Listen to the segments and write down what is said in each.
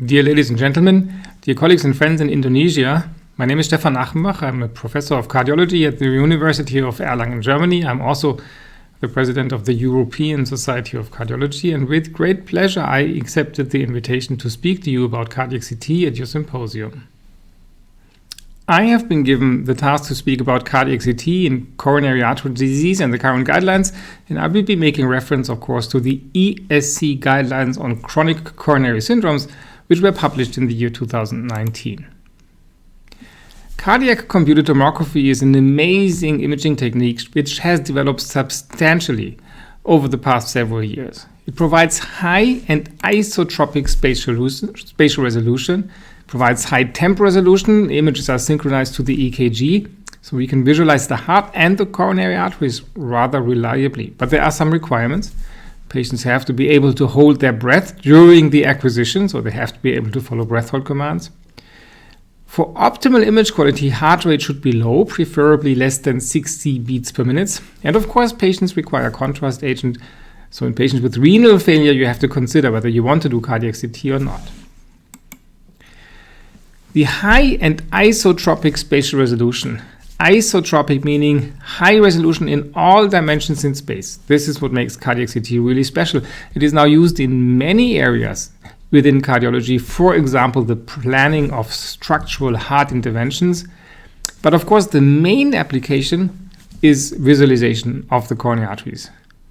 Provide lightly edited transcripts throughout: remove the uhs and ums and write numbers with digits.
Dear ladies and gentlemen, dear colleagues and friends in Indonesia, my name is Stephan Achenbach. I'm a professor of cardiology at the University of Erlangen, Germany. I'm also the president of the European Society of Cardiology, and with great pleasure I accepted the invitation to speak to you about cardiac CT at your symposium. I have been given the task to speak about cardiac CT in coronary artery disease and the current guidelines, and I will be making reference, of course, to the ESC guidelines on chronic coronary syndromes, which were published in the year 2019. Cardiac computed tomography is an amazing imaging technique which has developed substantially over the past several years. It provides high and isotropic spatial resolution, provides high temp resolution. Images are synchronized to the EKG, so we can visualize the heart and the coronary arteries rather reliably. But there are some requirements. Patients have to be able to hold their breath during the acquisition, so they have to be able to follow breath hold commands. For optimal image quality, heart rate should be low, preferably less than 60 beats per minute. And of course, patients require contrast agent. So in patients with renal failure, you have to consider whether you want to do cardiac CT or not. The high and isotropic spatial resolution. Isotropic meaning high resolution in all dimensions in space. This is what makes cardiac CT really special. It is now used in many areas within cardiology, for example, the planning of structural heart interventions. But of course, the main application is visualization of the coronary arteries.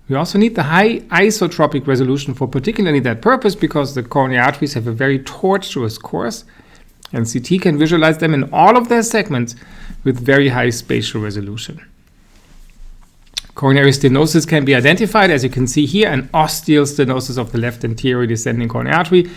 We also need the high isotropic resolution for particularly that purpose because the coronary arteries have a very tortuous course, and CT can visualize them in all of their segments with very high spatial resolution. Coronary stenosis can be identified, as you can see here, an ostial stenosis of the left anterior descending coronary artery.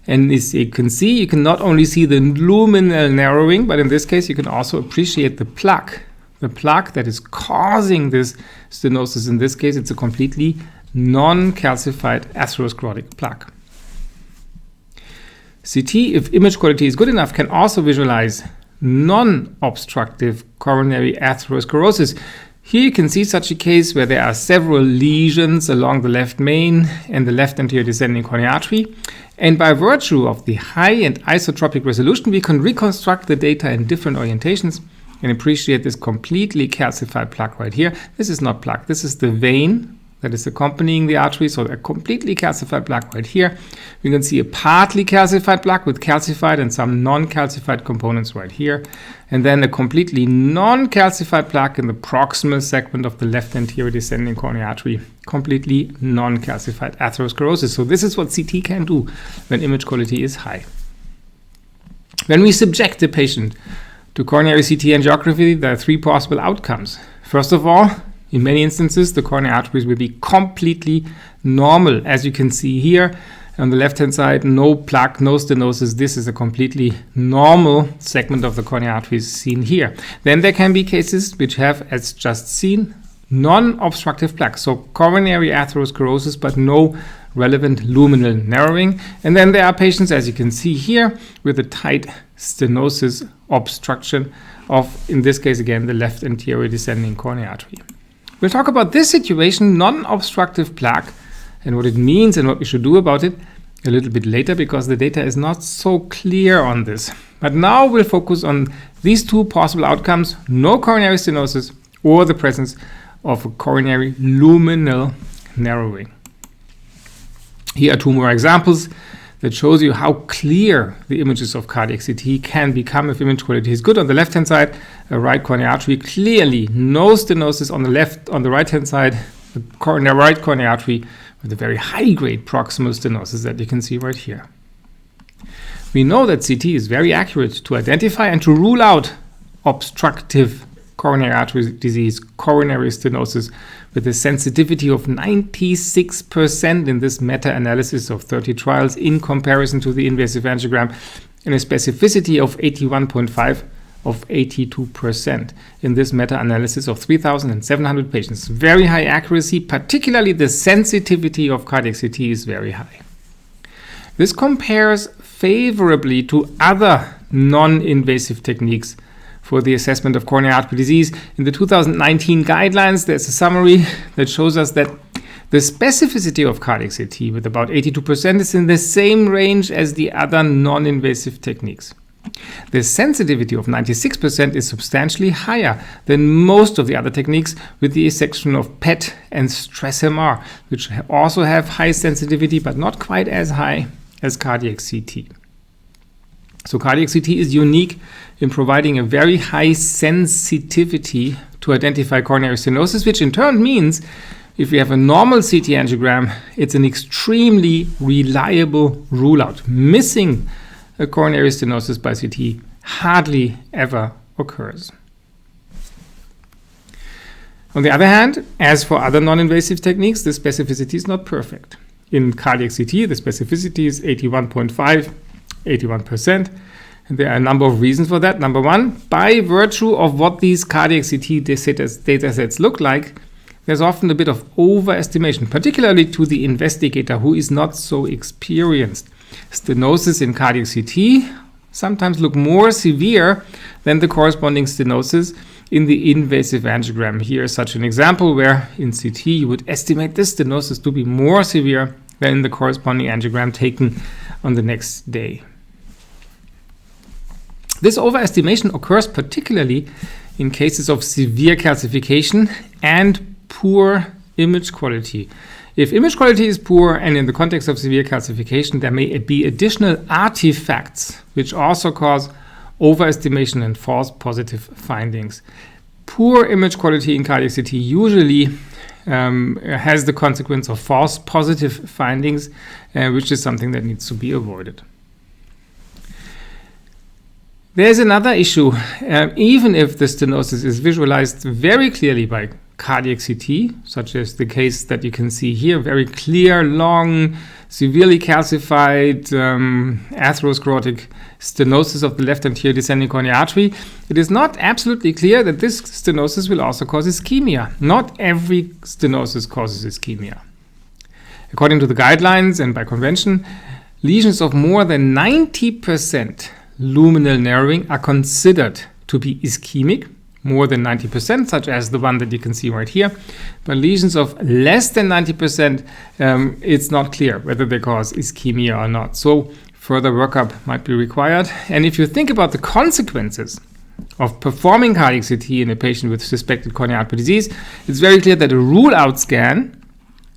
And as you can see, you can not only see the luminal narrowing, but in this case, you can also appreciate the plaque. The plaque that is causing this stenosis, in this case, it's a completely non-calcified atherosclerotic plaque. CT, if image quality is good enough, can also visualize non-obstructive coronary atherosclerosis. Here you can see such a case where there are several lesions along the left main and the left anterior descending coronary artery. And by virtue of the high and isotropic resolution, we can reconstruct the data in different orientations and appreciate this completely calcified plaque right here. This is not plaque, this is the vein that is accompanying the artery, so a completely calcified plaque right here. We can see a partly calcified plaque with calcified and some non-calcified components right here, and then a completely non-calcified plaque in the proximal segment of the left anterior descending coronary artery, completely non-calcified atherosclerosis. So this is what CT can do when image quality is high. When we subject the patient to coronary CT angiography, there are three possible outcomes. First of all, in many instances, the coronary arteries will be completely normal. As you can see here on the left-hand side, no plaque, no stenosis. This is a completely normal segment of the coronary arteries seen here. Then there can be cases which have, as just seen, non-obstructive plaque, so coronary atherosclerosis, but no relevant luminal narrowing. And then there are patients, as you can see here, with a tight stenosis obstruction of, in this case again, the left anterior descending coronary artery. We'll talk about this situation, non-obstructive plaque, and what it means and what we should do about it a little bit later because the data is not so clear on this. But now we'll focus on these two possible outcomes, no coronary stenosis or the presence of a coronary luminal narrowing. Here are two more examples that shows you how clear the images of cardiac CT can become if image quality is good. On the left-hand side, a right coronary artery, clearly no stenosis. On the right-hand side, the right coronary artery with a very high-grade proximal stenosis that you can see right here. We know that CT is very accurate to identify and to rule out obstructive coronary artery disease, coronary stenosis, with a sensitivity of 96% in this meta-analysis of 30 trials in comparison to the invasive angiogram, and a specificity of 81.5 of 82% in this meta-analysis of 3,700 patients. Very high accuracy, particularly the sensitivity of cardiac CT is very high. This compares favorably to other non-invasive techniques for the assessment of coronary artery disease. In the 2019 guidelines, there's a summary that shows us that The specificity of cardiac CT with about 82% is in the same range as the other non-invasive techniques. The sensitivity of 96% is substantially higher than most of the other techniques, with the exception of PET and stress MR, which also have high sensitivity but not quite as high as cardiac CT. So cardiac CT is unique in providing a very high sensitivity to identify coronary stenosis, which in turn means if we have a normal CT angiogram, it's an extremely reliable rule out. Missing a coronary stenosis by CT hardly ever occurs. On the other hand, as for other non-invasive techniques, the specificity is not perfect. In cardiac CT, the specificity is 81.5, 81%. And there are a number of reasons for that. Number one, by virtue of what these cardiac CT data sets look like, there's often a bit of overestimation, particularly to the investigator who is not so experienced. Stenosis in cardiac CT sometimes look more severe than the corresponding stenosis in the invasive angiogram. Here is such an example where in CT you would estimate this stenosis to be more severe than the corresponding angiogram taken on the next day. This overestimation occurs particularly in cases of severe calcification and poor image quality. If image quality is poor and in the context of severe calcification, there may be additional artifacts which also cause overestimation and false positive findings. Poor image quality in cardiac CT usually has the consequence of false positive findings, which is something that needs to be avoided. There's another issue. Even if the stenosis is visualized very clearly by cardiac CT, such as the case that you can see here, very clear, long, severely calcified atherosclerotic stenosis of the left anterior descending coronary artery, it is not absolutely clear that this stenosis will also cause ischemia. Not every stenosis causes ischemia. According to the guidelines and by convention, lesions of more than 90% luminal narrowing are considered to be ischemic, more than 90%, such as the one that you can see right here. But lesions of less than 90%, it's not clear whether they cause ischemia or not. So further workup might be required. And if you think about the consequences of performing cardiac CT in a patient with suspected coronary artery disease, it's very clear that a rule-out scan,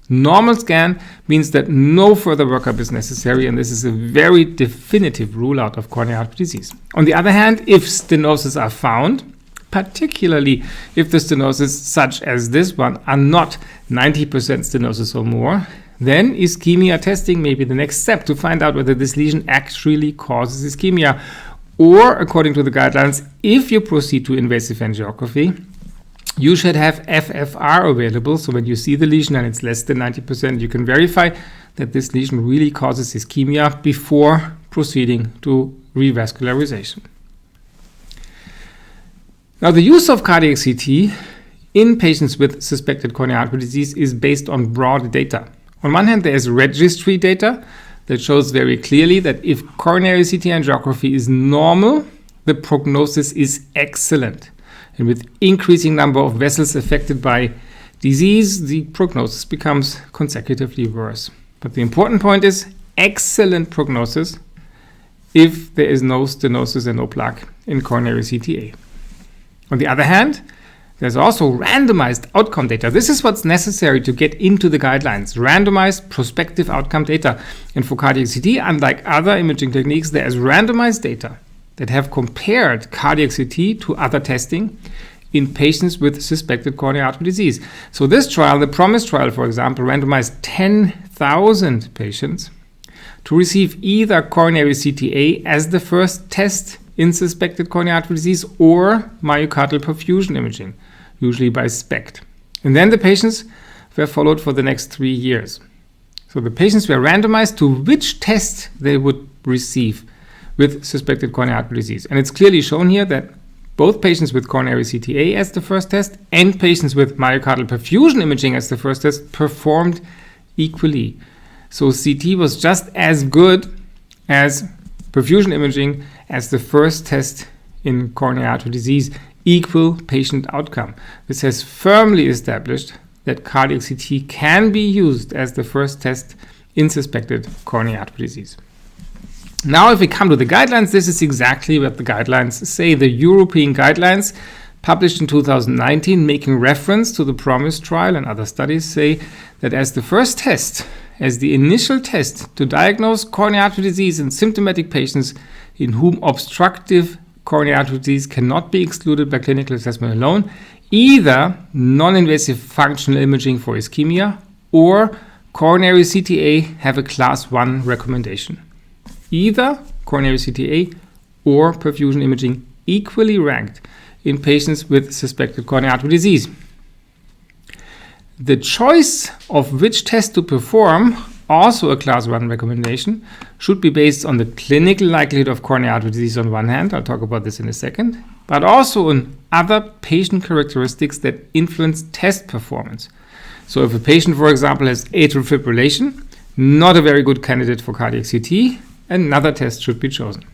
normal scan, means that no further workup is necessary, and this is a very definitive rule-out of coronary artery disease. On the other hand, if stenosis are found, particularly if the stenosis, such as this one, are not 90% stenosis or more, then ischemia testing may be the next step to find out whether this lesion actually causes ischemia. Or, according to the guidelines, if you proceed to invasive angiography, you should have FFR available, so when you see the lesion and it's less than 90%, you can verify that this lesion really causes ischemia before proceeding to revascularization. Now, the use of cardiac CT in patients with suspected coronary artery disease is based on broad data. On one hand, there is registry data that shows very clearly that if coronary CT angiography is normal, the prognosis is excellent. And with increasing number of vessels affected by disease, the prognosis becomes consecutively worse. But the important point is excellent prognosis if there is no stenosis and no plaque in coronary CTA. On the other hand, there's also randomized outcome data. This is what's necessary to get into the guidelines. Randomized prospective outcome data. And for cardiac CT, unlike other imaging techniques, there is randomized data that have compared cardiac CT to other testing in patients with suspected coronary artery disease. So this trial, the PROMISE trial, for example, randomized 10,000 patients to receive either coronary CTA as the first test in suspected coronary artery disease or myocardial perfusion imaging, usually by SPECT. And then the patients were followed for the next 3 years. So the patients were randomized to which test they would receive with suspected coronary artery disease. And it's clearly shown here that both patients with coronary CTA as the first test and patients with myocardial perfusion imaging as the first test performed equally. So CT was just as good as perfusion imaging as the first test in coronary artery disease, equal patient outcome. This has firmly established that cardiac CT can be used as the first test in suspected coronary artery disease. Now, if we come to the guidelines, this is exactly what the guidelines say. The European guidelines, published in 2019, making reference to the PROMISE trial and other studies, say that as the first test, as the initial test to diagnose coronary artery disease in symptomatic patients in whom obstructive coronary artery disease cannot be excluded by clinical assessment alone, either non-invasive functional imaging for ischemia or coronary CTA have a class 1 recommendation. Either coronary CTA or perfusion imaging equally ranked in patients with suspected coronary artery disease. The choice of which test to perform, also a class 1 recommendation, should be based on the clinical likelihood of coronary artery disease on one hand, I'll talk about this in a second, but also on other patient characteristics that influence test performance. So if a patient, for example, has atrial fibrillation, not a very good candidate for cardiac CT, another test should be chosen.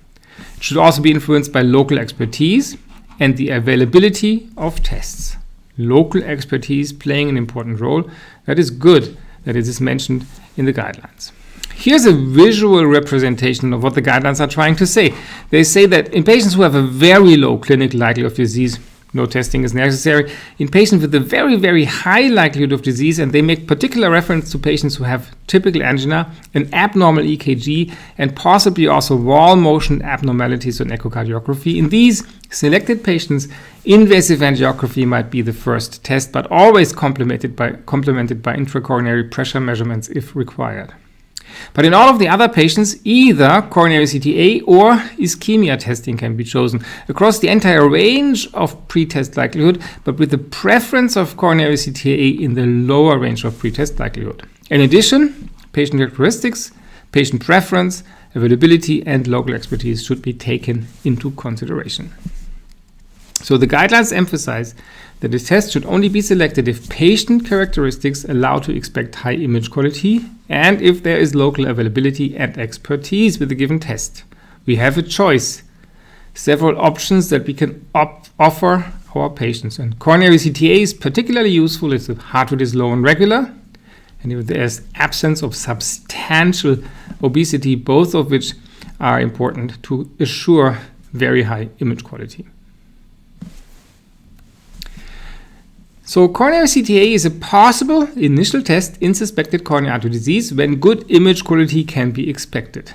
It should also be influenced by local expertise and the availability of tests. Local expertise playing an important role. That is good that it is mentioned in the guidelines. Here's a visual representation of what the guidelines are trying to say. They say that in patients who have a very low clinical likelihood of disease, no testing is necessary. In patients with a very, very high likelihood of disease, and they make particular reference to patients who have typical angina, an abnormal EKG, and possibly also wall motion abnormalities on echocardiography. In these selected patients, invasive angiography might be the first test, but always complemented by intracoronary pressure measurements if required. But in all of the other patients, either coronary CTA or ischemia testing can be chosen across the entire range of pretest likelihood, but with the preference of coronary CTA in the lower range of pretest likelihood. In addition, patient characteristics, patient preference, availability, and local expertise should be taken into consideration. So the guidelines emphasize that the test should only be selected if patient characteristics allow to expect high image quality and if there is local availability and expertise with the given test. We have a choice, several options that we can offer our patients. And coronary CTA is particularly useful if the heart rate is low and regular, and if there is absence of substantial obesity, both of which are important to assure very high image quality. So coronary CTA is a possible initial test in suspected coronary artery disease when good image quality can be expected.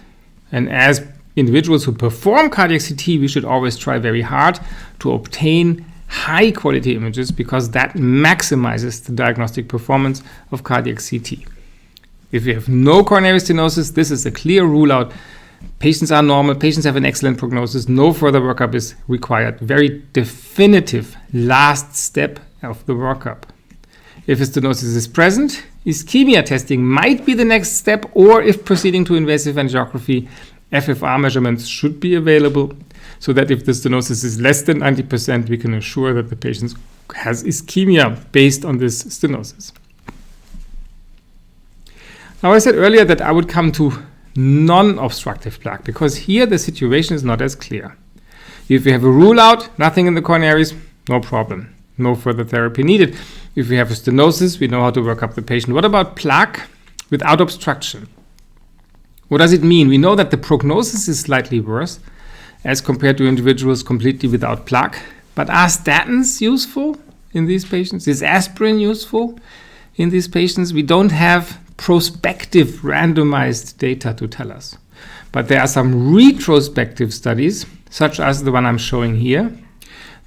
And as individuals who perform cardiac CT, we should always try very hard to obtain high quality images because that maximizes the diagnostic performance of cardiac CT. If we have no coronary stenosis, this is a clear rule out. Patients are normal, patients have an excellent prognosis, no further workup is required. Very definitive last step of the workup. If a stenosis is present, ischemia testing might be the next step, or if proceeding to invasive angiography, FFR measurements should be available so that if the stenosis is less than 90%, we can assure that the patient has ischemia based on this stenosis. Now, I said earlier that I would come to non-obstructive plaque because here the situation is not as clear. If we have a rule out, nothing in the coronaries, no problem. No further therapy needed. If we have a stenosis, we know how to work up the patient. What about plaque without obstruction? What does it mean? We know that the prognosis is slightly worse as compared to individuals completely without plaque. But are statins useful in these patients? Is aspirin useful in these patients? We don't have prospective randomized data to tell us. But there are some retrospective studies, such as the one I'm showing here,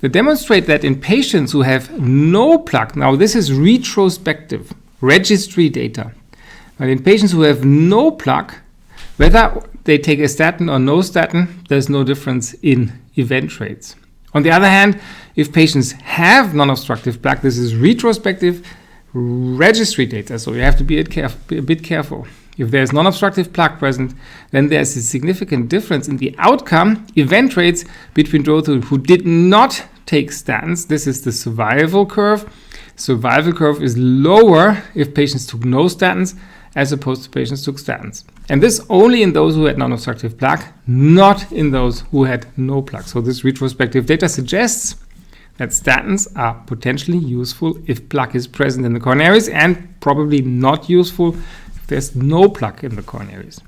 that demonstrate that in patients who have no plaque, now this is retrospective registry data, but in patients who have no plaque, whether they take a statin or no statin, there's no difference in event rates. On the other hand, if patients have non-obstructive plaque, this is retrospective registry data, so you have to be a bit careful. If there's non-obstructive plaque present, then there's a significant difference in the outcome, event rates, between those who did not take statins. This is the survival curve. Survival curve is lower if patients took no statins as opposed to patients took statins. And this only in those who had non-obstructive plaque, not in those who had no plaque. So this retrospective data suggests that statins are potentially useful if plaque is present in the coronaries, and probably not useful if there's no plaque in the coronaries.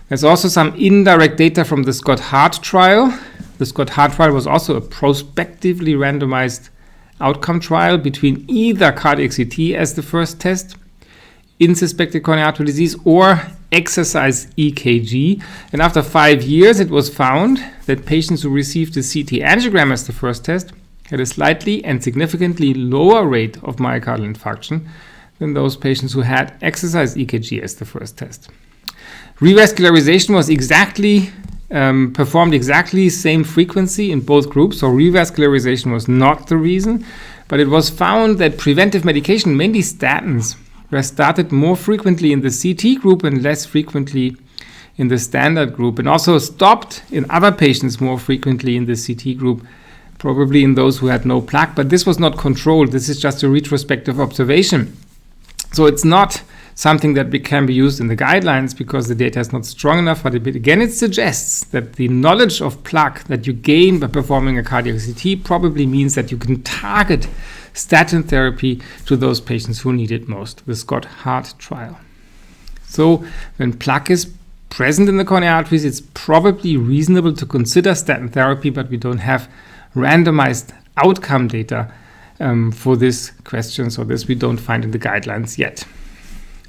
There's also some indirect data from the Scott-Hart trial. The Scott-Hart trial was also a prospectively randomized outcome trial between either cardiac CT as the first test in suspected coronary artery disease or exercise EKG. And after 5 years, it was found that patients who received the CT angiogram as the first test had a slightly and significantly lower rate of myocardial infarction than those patients who had exercise EKG as the first test. Revascularization was performed exactly same frequency in both groups, so revascularization was not the reason, but it was found that preventive medication, mainly statins, were started more frequently in the CT group and less frequently in the standard group, and also stopped in other patients more frequently in the CT group, probably in those who had no plaque, but this was not controlled. This is just a retrospective observation. So it's not something that can be used in the guidelines because the data is not strong enough, but again, it suggests that the knowledge of plaque that you gain by performing a cardiac CT probably means that you can target statin therapy to those patients who need it most, the Scott-Hart trial. So when plaque is present in the coronary arteries, it's probably reasonable to consider statin therapy, but we don't have randomized outcome data for this question, so this we don't find in the guidelines yet.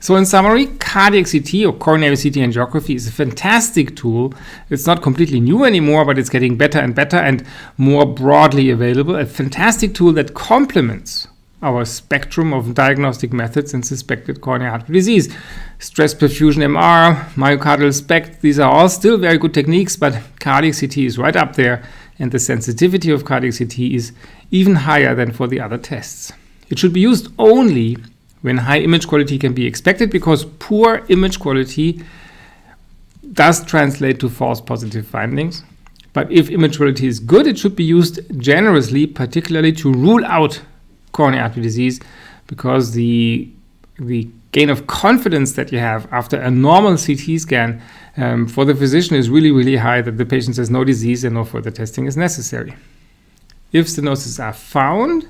So in summary, cardiac CT or coronary CT angiography is a fantastic tool. It's not completely new anymore, but it's getting better and better and more broadly available. A fantastic tool that complements our spectrum of diagnostic methods in suspected coronary artery disease. Stress perfusion MR, myocardial SPECT, these are all still very good techniques, but cardiac CT is right up there, and the sensitivity of cardiac CT is even higher than for the other tests. It should be used only when high image quality can be expected, because poor image quality does translate to false positive findings. But if image quality is good, it should be used generously, particularly to rule out coronary artery disease, because the gain of confidence that you have after a normal CT scan for the physician is really, really high, that the patient has no disease and no further testing is necessary. If stenosis are found,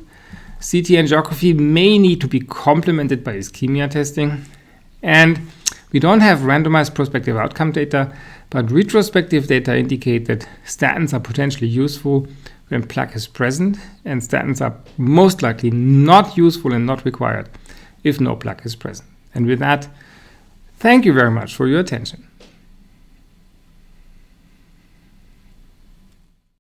CT angiography may need to be complemented by ischemia testing, and we don't have randomized prospective outcome data, but retrospective data indicate that statins are potentially useful when plaque is present, and statins are most likely not useful and not required if no plaque is present. And with that, thank you very much for your attention.